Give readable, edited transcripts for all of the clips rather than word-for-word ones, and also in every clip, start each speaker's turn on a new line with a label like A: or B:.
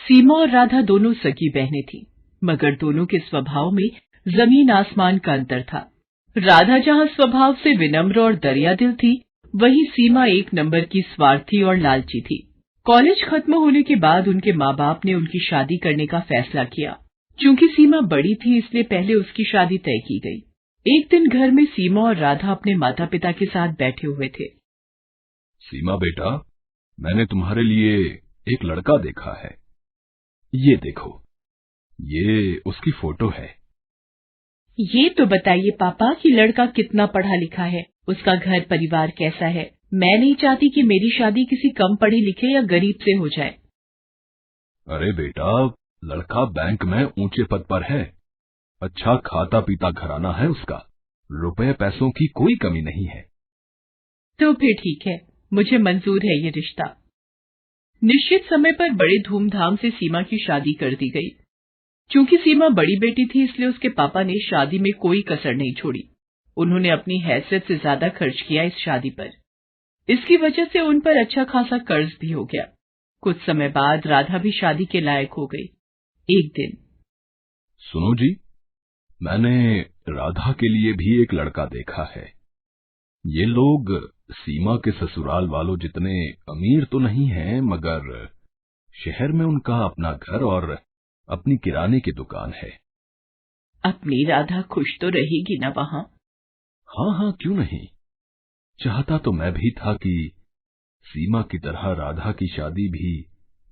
A: सीमा और राधा दोनों सगी बहनें थीं, मगर दोनों के स्वभाव में जमीन आसमान का अंतर था। राधा जहां स्वभाव से विनम्र और दरियादिल थी, वहीं सीमा एक नंबर की स्वार्थी और लालची थी। कॉलेज खत्म होने के बाद उनके माँ बाप ने उनकी शादी करने का फैसला किया। चूंकि सीमा बड़ी थी, इसलिए पहले उसकी शादी तय की गई। एक दिन घर में सीमा और राधा अपने माता पिता के साथ बैठे हुए थे।
B: सीमा बेटा, मैंने तुम्हारे लिए एक लड़का देखा है। ये देखो, ये उसकी फोटो है।
A: ये तो बताइए पापा कि लड़का कितना पढ़ा लिखा है, उसका घर परिवार कैसा है। मैं नहीं चाहती कि मेरी शादी किसी कम पढ़े लिखे या गरीब से हो जाए।
B: अरे बेटा, लड़का बैंक में ऊंचे पद पर है, अच्छा खाता पीता घराना है उसका, रुपए पैसों की कोई कमी नहीं है।
A: तो फिर ठीक है, मुझे मंजूर है ये रिश्ता। निश्चित समय पर बड़े धूमधाम से सीमा की शादी कर दी गई। चूंकि सीमा बड़ी बेटी थी, इसलिए उसके पापा ने शादी में कोई कसर नहीं छोड़ी। उन्होंने अपनी हैसियत से ज्यादा खर्च किया इस शादी पर। इसकी वजह से उन पर अच्छा खासा कर्ज भी हो गया। कुछ समय बाद राधा भी शादी के लायक हो गई। एक दिन,
B: सुनो जी, मैंने राधा के लिए भी एक लड़का देखा है। ये लोग सीमा के ससुराल वालों जितने अमीर तो नहीं हैं, मगर शहर में उनका अपना घर और अपनी किराने की दुकान है।
A: अपनी राधा खुश तो रहेगी ना वहाँ?
B: हाँ हाँ, क्यों नहीं। चाहता तो मैं भी था कि सीमा की तरह राधा की शादी भी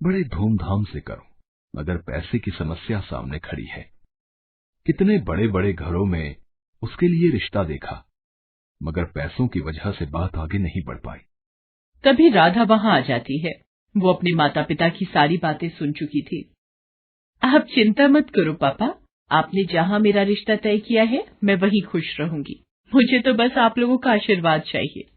B: बड़े धूमधाम से करूं, मगर पैसे की समस्या सामने खड़ी है। कितने बड़े बड़े घरों में उसके लिए रिश्ता देखा, मगर पैसों की वजह से बात आगे नहीं बढ़ पाई।
A: तभी राधा वहाँ आ जाती है। वो अपने माता पिता की सारी बातें सुन चुकी थी। आप चिंता मत करो पापा, आपने जहाँ मेरा रिश्ता तय किया है, मैं वहीं खुश रहूंगी। मुझे तो बस आप लोगों का आशीर्वाद चाहिए।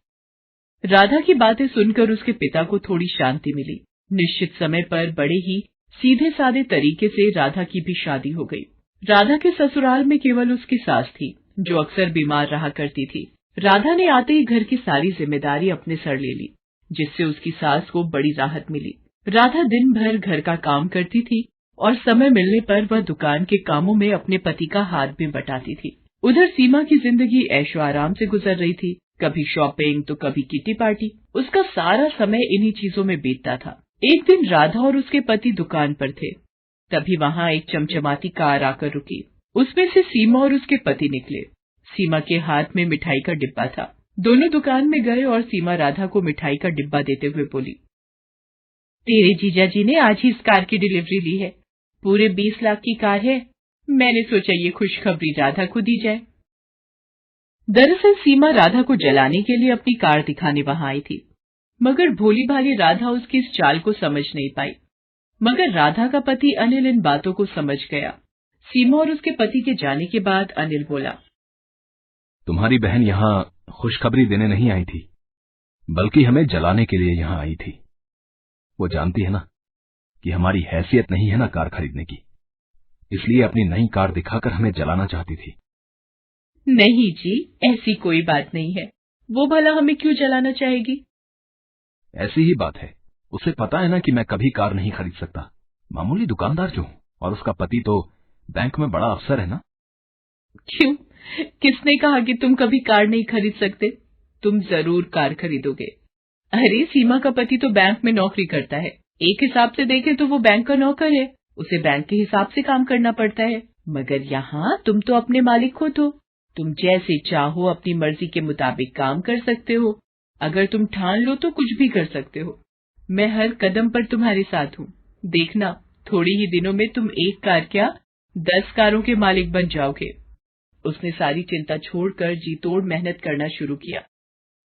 A: राधा की बातें सुनकर उसके पिता को थोड़ी शांति मिली। निश्चित समय पर बड़े ही सीधे साधे तरीके से राधा की भी शादी हो गई। राधा के ससुराल में केवल उसकी सास थी, जो अक्सर बीमार रहा करती थी। राधा ने आते ही घर की सारी जिम्मेदारी अपने सर ले ली, जिससे उसकी सास को बड़ी राहत मिली। राधा दिन भर घर का काम करती थी और समय मिलने पर वह दुकान के कामों में अपने पति का हाथ भी बटाती थी। उधर सीमा की जिंदगी ऐशो आराम से गुजर रही थी। कभी शॉपिंग तो कभी किटी पार्टी। उसका सारा समय इन्हीं चीजों में बीतता था। एक दिन राधा और उसके पति दुकान पर थे। तभी वहाँ एक चमचमाती कार आकर रुकी। उसमें से सीमा और उसके पति निकले। सीमा के हाथ में मिठाई का डिब्बा था। दोनों दुकान में गए और सीमा राधा को मिठाई का डिब्बा देते हुए बोली, तेरे जीजा जी ने आज ही इस कार की डिलीवरी ली है। पूरे 20 लाख की कार है। मैंने सोचा ये खुशखबरी राधा को दी जाए। दरअसल सीमा राधा को जलाने के लिए अपनी कार दिखाने वहां आई थी, मगर भोली भाली राधा उसकी इस चाल को समझ नहीं पाई। मगर राधा का पति अनिल इन बातों को समझ गया। सीमा और उसके पति के जाने के बाद अनिल बोला,
B: तुम्हारी बहन यहाँ खुशखबरी देने नहीं आई थी, बल्कि हमें जलाने के लिए यहाँ आई थी। वो जानती है ना कि हमारी हैसियत नहीं है ना कार खरीदने की, इसलिए अपनी नई कार दिखाकर हमें जलाना चाहती थी।
A: नहीं जी, ऐसी कोई बात नहीं है। वो भला हमें क्यों जलाना चाहेगी?
B: ऐसी ही बात है। उसे पता है ना कि मैं कभी कार नहीं खरीद सकता, मामूली दुकानदार जो हूँ, और उसका पति तो बैंक में बड़ा अफसर है ना।
A: क्यों? किसने कहा कि तुम कभी कार नहीं खरीद सकते? तुम जरूर कार खरीदोगे। अरे सीमा का पति तो बैंक में नौकरी करता है। एक हिसाब से देखें तो वो बैंक का नौकर है, उसे बैंक के हिसाब से काम करना पड़ता है। मगर यहाँ तुम तो अपने मालिक खुद हो। तुम जैसे चाहो अपनी मर्जी के मुताबिक काम कर सकते हो। अगर तुम ठान लो तो कुछ भी कर सकते हो। मैं हर कदम पर तुम्हारे साथ हूँ। देखना, थोड़ी ही दिनों में तुम एक कार क्या 10 कारों के मालिक बन जाओगे। उसने सारी चिंता छोड़कर जी तोड़ मेहनत करना शुरू किया।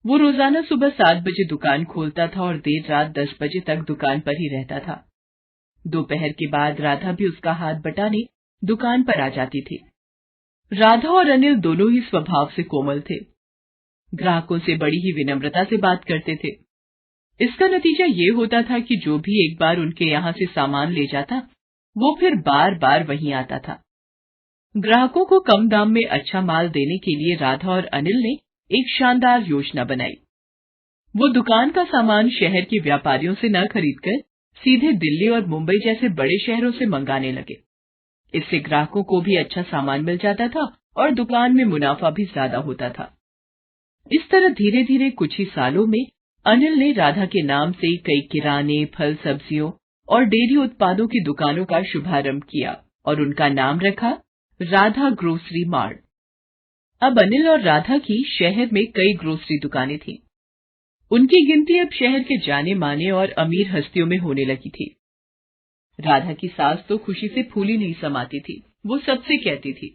A: वो रोजाना सुबह 7 बजे दुकान खोलता था और देर रात 10 बजे तक दुकान पर ही रहता था। दोपहर के बाद राधा भी उसका हाथ बटाने दुकान पर आ जाती थी। राधा और अनिल दोनों ही स्वभाव से कोमल थे। ग्राहकों से बड़ी ही विनम्रता से बात करते थे। इसका नतीजा ये होता था कि जो भी एक बार उनके यहाँ से सामान ले जाता, वो फिर बार बार वहीं आता था। ग्राहकों को कम दाम में अच्छा माल देने के लिए राधा और अनिल ने एक शानदार योजना बनाई। वो दुकान का सामान शहर के व्यापारियों से न खरीदकर सीधे दिल्ली और मुंबई जैसे बड़े शहरों से मंगाने लगे। इससे ग्राहकों को भी अच्छा सामान मिल जाता था और दुकान में मुनाफा भी ज्यादा होता था। इस तरह धीरे धीरे कुछ ही सालों में अनिल ने राधा के नाम से कई किराने, फल, सब्जियों और डेयरी उत्पादों की दुकानों का शुभारंभ किया और उनका नाम रखा राधा ग्रोसरी मार्ट। अब अनिल और राधा की शहर में कई ग्रोसरी दुकानें थीं। उनकी गिनती अब शहर के जाने माने और अमीर हस्तियों में होने लगी थी। राधा की सास तो खुशी से फूली नहीं समाती थी। वो सबसे कहती थी,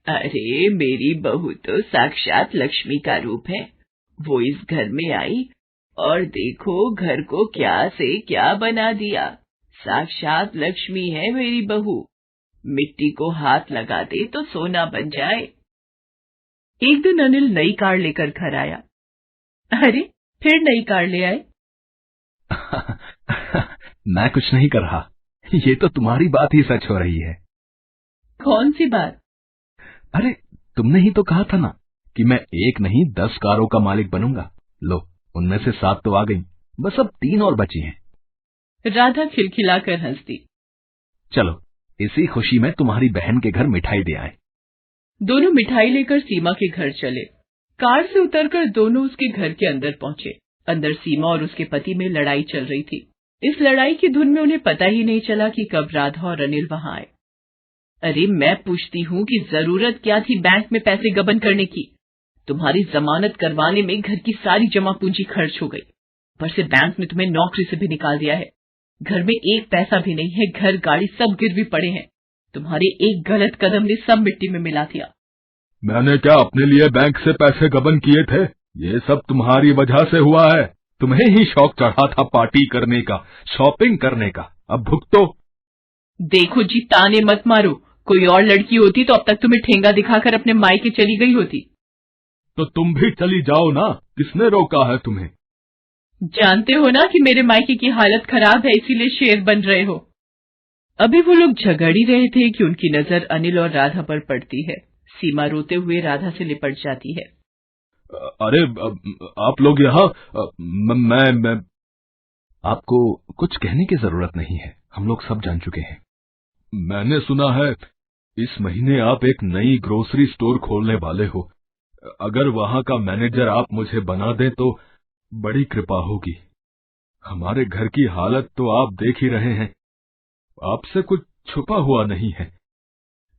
A: अरे मेरी बहू तो साक्षात लक्ष्मी का रूप है। वो इस घर में आई और देखो घर को क्या से क्या बना दिया। साक्षात लक्ष्मी है मेरी बहू। मिट्टी को हाथ लगा दे तो सोना बन जाए। एक दिन अनिल नई कार लेकर घर आया। अरे फिर नई कार ले आए?
B: मैं कुछ नहीं कर रहा। ये तो तुम्हारी बात ही सच हो रही है।
A: कौन सी बात?
B: अरे तुमने ही तो कहा था ना कि मैं 1 नहीं 10 कारों का मालिक बनूंगा। लो उनमें से 7 तो आ गई, बस अब 3 और बची हैं।
A: राधा खिलखिलाकर हंस दी।
B: चलो इसी खुशी में तुम्हारी बहन के घर मिठाई दे आए।
A: दोनों मिठाई लेकर सीमा के घर चले। कार से उतरकर दोनों उसके घर के अंदर पहुंचे। अंदर सीमा और उसके पति में लड़ाई चल रही थी। इस लड़ाई की धुन में उन्हें पता ही नहीं चला कि कब राधा और अनिल वहां आए। अरे मैं पूछती हूँ कि जरूरत क्या थी बैंक में पैसे गबन करने की? तुम्हारी जमानत करवाने में घर की सारी जमा पूंजी खर्च हो गई। पर से बैंक ने तुम्हें नौकरी से भी निकाल दिया है। घर में एक पैसा भी नहीं है। घर गाड़ी सब गिरवी पड़े हैं। तुम्हारे एक गलत कदम ने सब मिट्टी में मिला दिया।
B: मैंने क्या अपने लिए बैंक से पैसे गबन किए थे? ये सब तुम्हारी वजह से हुआ है। तुम्हें ही शौक चढ़ा था पार्टी करने का, शॉपिंग करने का। अब भुगतो।
A: देखो जी, ताने मत मारो। कोई और लड़की होती तो अब तक तुम्हें ठेंगा दिखाकर अपने मायके चली गई होती।
B: तो तुम भी चली जाओ ना, किसने रोका है तुम्हें?
A: जानते हो ना कि मेरे मायके की हालत खराब है, इसीलिए शेर बन रहे हो। अभी वो लोग झगड़ ही रहे थे कि उनकी नजर अनिल और राधा पर पड़ती है। सीमा रोते हुए राधा से लिपट जाती है।
B: अरे आप लोग यहाँ, मैं आपको कुछ कहने की जरूरत नहीं है। हम लोग सब जान चुके हैं। मैंने सुना है इस महीने आप एक नई ग्रोसरी स्टोर खोलने वाले हो। अगर वहां का मैनेजर आप मुझे बना दें तो बड़ी कृपा होगी। हमारे घर की हालत तो आप देख ही रहे हैं। आपसे कुछ छुपा हुआ नहीं है।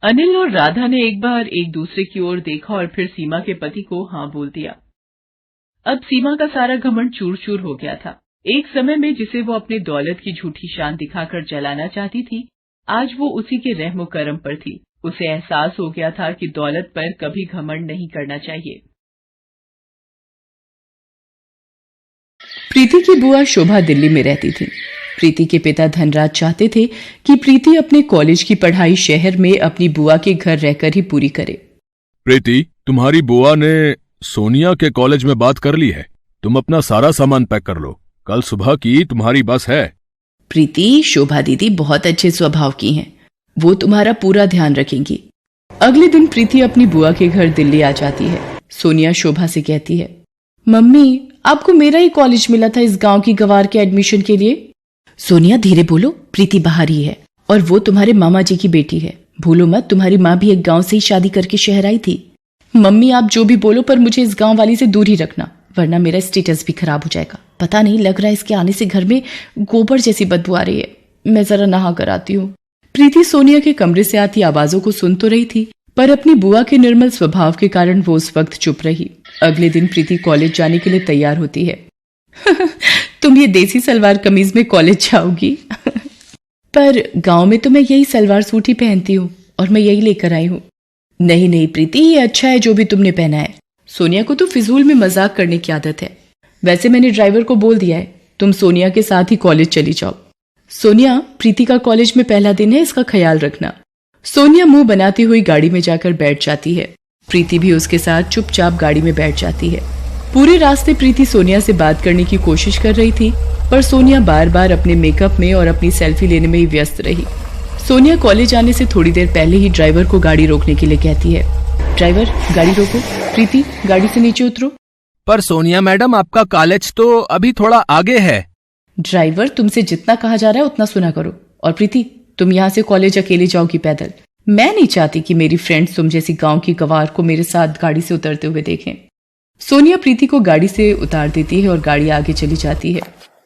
A: अनिल और राधा ने एक बार एक दूसरे की ओर देखा और फिर सीमा के पति को हाँ बोल दिया। अब सीमा का सारा घमंड चूर चूर हो गया था। एक समय में जिसे वो अपनी दौलत की झूठी शान दिखाकर जलाना चाहती थी, आज वो उसी के रहमो करम पर थी। उसे एहसास हो गया था कि दौलत पर कभी घमंड नहीं करना चाहिए।
C: प्रीति की बुआ शोभा दिल्ली में रहती थी। प्रीति के पिता धनराज चाहते थे कि प्रीति अपने कॉलेज की पढ़ाई शहर में अपनी बुआ के घर रहकर ही पूरी करे।
D: प्रीति, तुम्हारी बुआ ने सोनिया के कॉलेज में बात कर ली है। तुम अपना सारा सामान पैक कर लो, कल सुबह की तुम्हारी बस है।
C: प्रीति, शोभा दीदी बहुत अच्छे स्वभाव की हैं। वो तुम्हारा पूरा ध्यान रखेंगी। अगले दिन प्रीति अपनी बुआ के घर दिल्ली आ जाती है। सोनिया शोभा से कहती है, मम्मी आपको मेरा ही कॉलेज मिला था इस गांव की गवार के एडमिशन के लिए। सोनिया धीरे बोलो, प्रीति बाहर ही है और वो तुम्हारे मामा जी की बेटी है। भूलो मत, तुम्हारी माँ भी एक गांव से ही शादी करके शहर आई थी। मम्मी आप जो भी बोलो पर मुझे इस गांव वाली से दूर ही रखना, वरना मेरा स्टेटस भी खराब हो जाएगा। पता नहीं, लग रहा है इसके आने से घर में गोबर जैसी बदबू आ रही है। मैं जरा नहा कर आती हूँ। प्रीति सोनिया के कमरे से आती आवाजों को सुन तो रही थी, पर अपनी बुआ के निर्मल स्वभाव के कारण वो उस वक्त चुप रही। अगले दिन प्रीति कॉलेज जाने के लिए तैयार होती है। तुम ये देसी सलवार कमीज में कॉलेज जाओगी? पर गांव में तो मैं यही सलवार सूट ही पहनती हूँ और मैं यही लेकर आई हूँ। नहीं नहीं प्रीति, ये अच्छा है जो भी तुमने पहना है। सोनिया को तो फिजूल में मजाक करने की आदत है। वैसे मैंने ड्राइवर को बोल दिया है, तुम सोनिया के साथ ही कॉलेज चली जाओ। सोनिया, प्रीति का कॉलेज में पहला दिन है, इसका ख्याल रखना। सोनिया मुंह बनाती हुई गाड़ी में जाकर बैठ जाती है। प्रीति भी उसके साथ चुपचाप गाड़ी में बैठ जाती है। पूरे रास्ते प्रीति सोनिया से बात करने की कोशिश कर रही थी, पर सोनिया बार बार अपने मेकअप में और अपनी सेल्फी लेने में ही व्यस्त रही। सोनिया कॉलेज आने से थोड़ी देर पहले ही ड्राइवर को गाड़ी रोकने के लिए कहती है, ड्राइवर गाड़ी रोको। प्रीति गाड़ी से नीचे उतरो।
E: पर सोनिया मैडम, आपका कॉलेज तो अभी थोड़ा आगे है।
C: ड्राइवर, तुमसे जितना कहा जा रहा है उतना सुना करो। और प्रीति, तुम यहाँ से कॉलेज अकेले जाओगी पैदल। मैं नहीं चाहती कि मेरी फ्रेंड्स तुम जैसी गांव की गवार को मेरे साथ गाड़ी से उतरते हुए देखें। सोनिया प्रीति को गाड़ी से उतार देती है और गाड़ी आगे चली जाती है।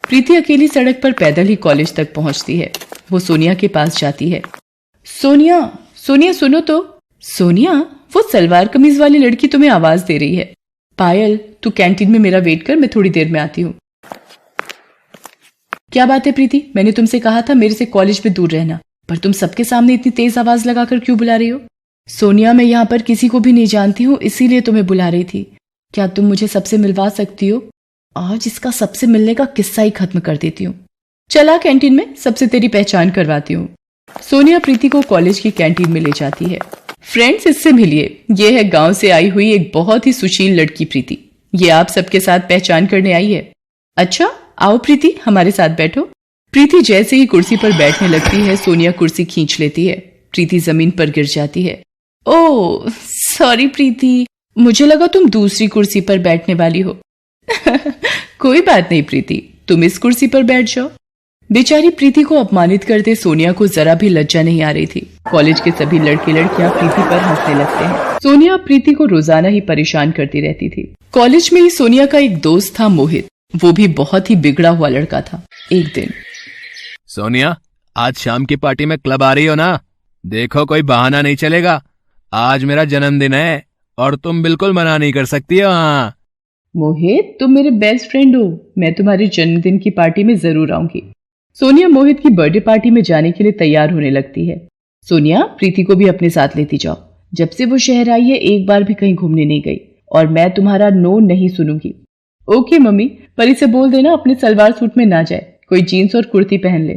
C: प्रीति अकेली सड़क पर पैदल ही कॉलेज तक पहुंचती है। वो सोनिया के पास जाती है। सोनिया, सोनिया सुनो तो। सोनिया, वो सलवार कमीज वाली लड़की तुम्हें आवाज दे रही है। पायल, तू कैंटीन में मेरा वेट कर, मैं थोड़ी देर में आती हूँ। क्या बात है प्रीति, मैंने तुमसे कहा था मेरे से कॉलेज में दूर रहना, पर तुम सबके सामने इतनी तेज आवाज लगाकर क्यों बुला रही हो? सोनिया, मैं यहाँ पर किसी को भी नहीं जानती हूँ, इसीलिए तुम्हें बुला रही थी। क्या तुम मुझे सबसे मिलवा सकती हो? आज इसका सबसे मिलने का किस्सा ही खत्म कर देती हूँ। चला कैंटीन में, सबसे तेरी पहचान करवाती हूँ। सोनिया प्रीति को कॉलेज की कैंटीन में ले जाती है। फ्रेंड्स, इससे मिलिए, ये है गांव से आई हुई एक बहुत ही सुशील लड़की प्रीति। ये आप सबके साथ पहचान करने आई है। अच्छा, आओ प्रीति, हमारे साथ बैठो। प्रीति जैसे ही कुर्सी पर बैठने लगती है, सोनिया कुर्सी खींच लेती है। प्रीति जमीन पर गिर जाती है। ओह सॉरी प्रीति, मुझे लगा तुम दूसरी कुर्सी पर बैठने वाली हो। कोई बात नहीं प्रीति, तुम इस कुर्सी पर बैठ जाओ। बेचारी प्रीति को अपमानित करते सोनिया को जरा भी लज्जा नहीं आ रही थी। कॉलेज के सभी लड़के लड़कियां प्रीति पर हंसने लगते हैं। सोनिया प्रीति को रोजाना ही परेशान करती रहती थी। कॉलेज में ही सोनिया का एक दोस्त था मोहित, वो भी बहुत ही बिगड़ा हुआ लड़का था। एक दिन,
D: सोनिया, आज शाम की पार्टी में क्लब आ रही हो ना? देखो कोई बहाना नहीं चलेगा, आज मेरा जन्मदिन है और तुम बिल्कुल मना नहीं कर सकती हो। हाँ
C: मोहित, तुम मेरे बेस्ट फ्रेंड हो, मैं तुम्हारे जन्मदिन की पार्टी में जरूर आऊंगी। सोनिया मोहित की बर्थडे पार्टी में जाने के लिए तैयार होने लगती है। सोनिया, प्रीति को भी अपने साथ लेती जाओ। जब से वो शहर आई है एक बार भी कहीं घूमने नहीं गई और मैं तुम्हारा नो नहीं सुनूंगी। ओके मम्मी, पर इसे बोल देना अपने सलवार सूट में ना जाए, कोई जीन्स और कुर्ती पहन ले।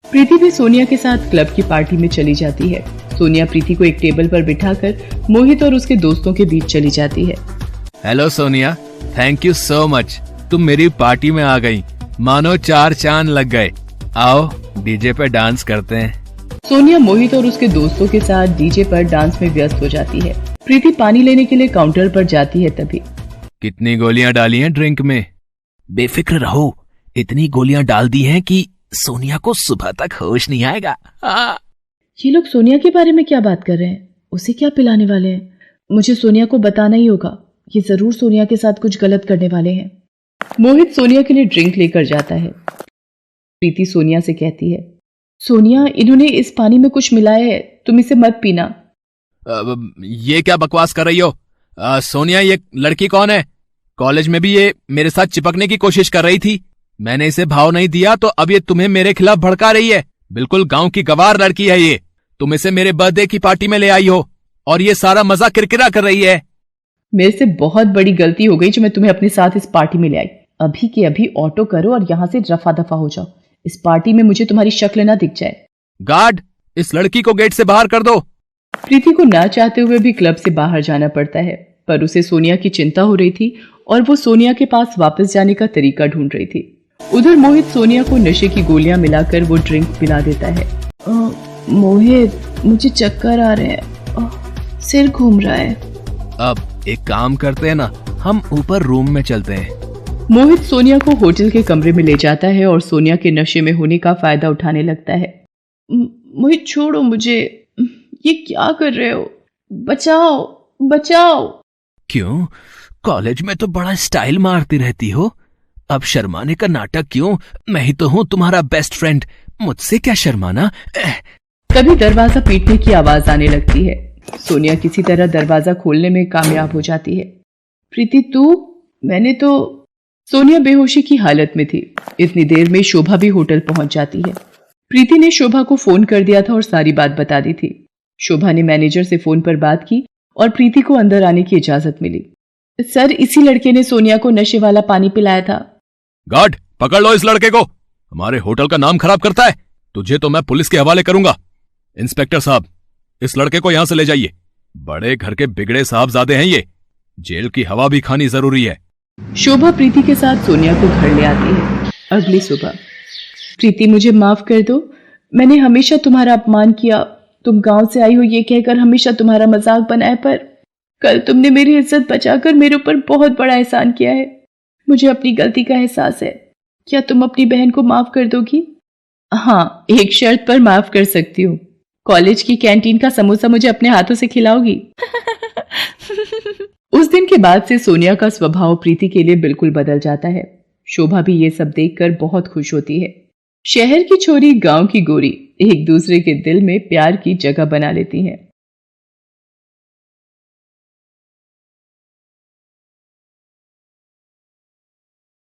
C: प्रीति भी सोनिया के साथ क्लब की पार्टी में चली जाती है। सोनिया प्रीति को एक टेबल पर बिठाकर मोहित और उसके दोस्तों के बीच चली जाती है।
D: Hello Sonia, thank you so much, तुम मेरी पार्टी में आ गई, मानो 4 चांद लग गए। आओ डीजे पे डांस करते हैं।
C: सोनिया मोहित और उसके दोस्तों के साथ डीजे पर डांस में व्यस्त हो जाती है। प्रीति पानी लेने के लिए काउंटर पर जाती है। तभी,
D: कितनी गोलियां डाली हैं ड्रिंक में?
E: बेफिक्र रहो, इतनी गोलियां डाल दी हैं कि सोनिया को सुबह तक होश नहीं आएगा।
C: ये लोग सोनिया के बारे में क्या बात कर रहे हैं? उसे क्या पिलाने वाले हैं? मुझे सोनिया को बताना ही होगा, ये जरूर सोनिया के साथ कुछ गलत करने वाले हैं। मोहित सोनिया के लिए ड्रिंक लेकर जाता है। प्रीति सोनिया से कहती है, सोनिया, इन्होंने इस पानी में कुछ मिलाया है, तुम इसे मत पीना।
D: ये क्या बकवास कर रही हो? सोनिया, ये लड़की कौन है? कॉलेज में भी ये मेरे साथ चिपकने की कोशिश कर रही थी, मैंने इसे भाव नहीं दिया तो अब ये तुम्हें मेरे खिलाफ भड़का रही है। बिल्कुल गांव की गवार लड़की है ये। तुम इसे मेरे बर्थडे की पार्टी में ले आई हो और ये सारा मजा किरकिरा कर रही है।
C: मेरे से बहुत बड़ी गलती हो गई जो मैं तुम्हें अपने साथ इस पार्टी में ले आई। अभी के अभी ऑटो करो और यहाँ से रफा दफा हो जाओ। इस पार्टी में मुझे तुम्हारी शक्ल ना दिख जाए।
D: गार्ड, इस लड़की को गेट से बाहर कर दो।
C: प्रीति को ना चाहते हुए भी क्लब से बाहर जाना पड़ता है, पर उसे सोनिया की चिंता हो रही थी और वो सोनिया के पास वापस जाने का तरीका ढूंढ रही थी। उधर मोहित सोनिया को नशे की गोलियां मिलाकर वो ड्रिंक पिला देता है। मोहित, मुझे चक्कर आ रहे हैं, सिर घूम रहा है।
D: अब एक काम करते हैं ना, हम ऊपर रूम में चलते हैं।
C: मोहित सोनिया को होटल के कमरे में ले जाता है और सोनिया के नशे में होने का फायदा उठाने लगता है। मोहित, छोड़ो मुझे, ये क्या कर रहे हो? बचाओ, बचाओ।
E: क्यों? कॉलेज में तो बड़ा स्टाइल मारती रहती हो, अब शर्माने का नाटक क्यों? मैं ही तो हूँ तुम्हारा बेस्ट फ्रेंड, मुझसे क्या शर्माना।
C: तभी दरवाजा पीटने की आवाज आने लगती है। सोनिया किसी तरह दरवाजा खोलने में कामयाब हो जाती है। प्रीति, तू? मैंने तो... सोनिया बेहोशी की हालत में थी। इतनी देर में शोभा भी होटल पहुंच जाती है। प्रीति ने शोभा को फोन कर दिया था और सारी बात बता दी थी। शोभा ने मैनेजर से फोन पर बात की और प्रीति को अंदर आने की इजाजत मिली। सर, इसी लड़के ने सोनिया को नशे वाला पानी पिलाया था।
D: गार्ड, पकड़ लो इस लड़के को, हमारे होटल का नाम खराब करता है। तुझे तो मैं पुलिस के हवाले करूंगा। इंस्पेक्टर साहब, इस लड़के को यहां से ले जाइए। बड़े घर के बिगड़े साहबजादे हैं ये, जेल की हवा भी खानी जरूरी है।
C: शोभा प्रीति के साथ सोनिया को घर ले आती है। अगली सुबह, प्रीति, मुझे माफ कर दो, मैंने हमेशा तुम्हारा अपमान किया। तुम गांव से आई हो ये कहकर हमेशा तुम्हारा मजाक बनाए, पर कल तुमने मेरी इज्जत बचाकर मेरे ऊपर बहुत बड़ा एहसान किया है। मुझे अपनी गलती का एहसास है। क्या तुम अपनी बहन को माफ कर दोगी? हाँ, एक शर्त पर माफ कर सकती हूँ। कॉलेज की कैंटीन का समोसा मुझे अपने हाथों से खिलाओगी? उस दिन के बाद से सोनिया का स्वभाव प्रीति के लिए बिल्कुल बदल जाता है। शोभा भी ये सब देखकर बहुत खुश होती है। शहर की छोरी, गांव की गोरी एक दूसरे के दिल में प्यार की जगह बना लेती हैं।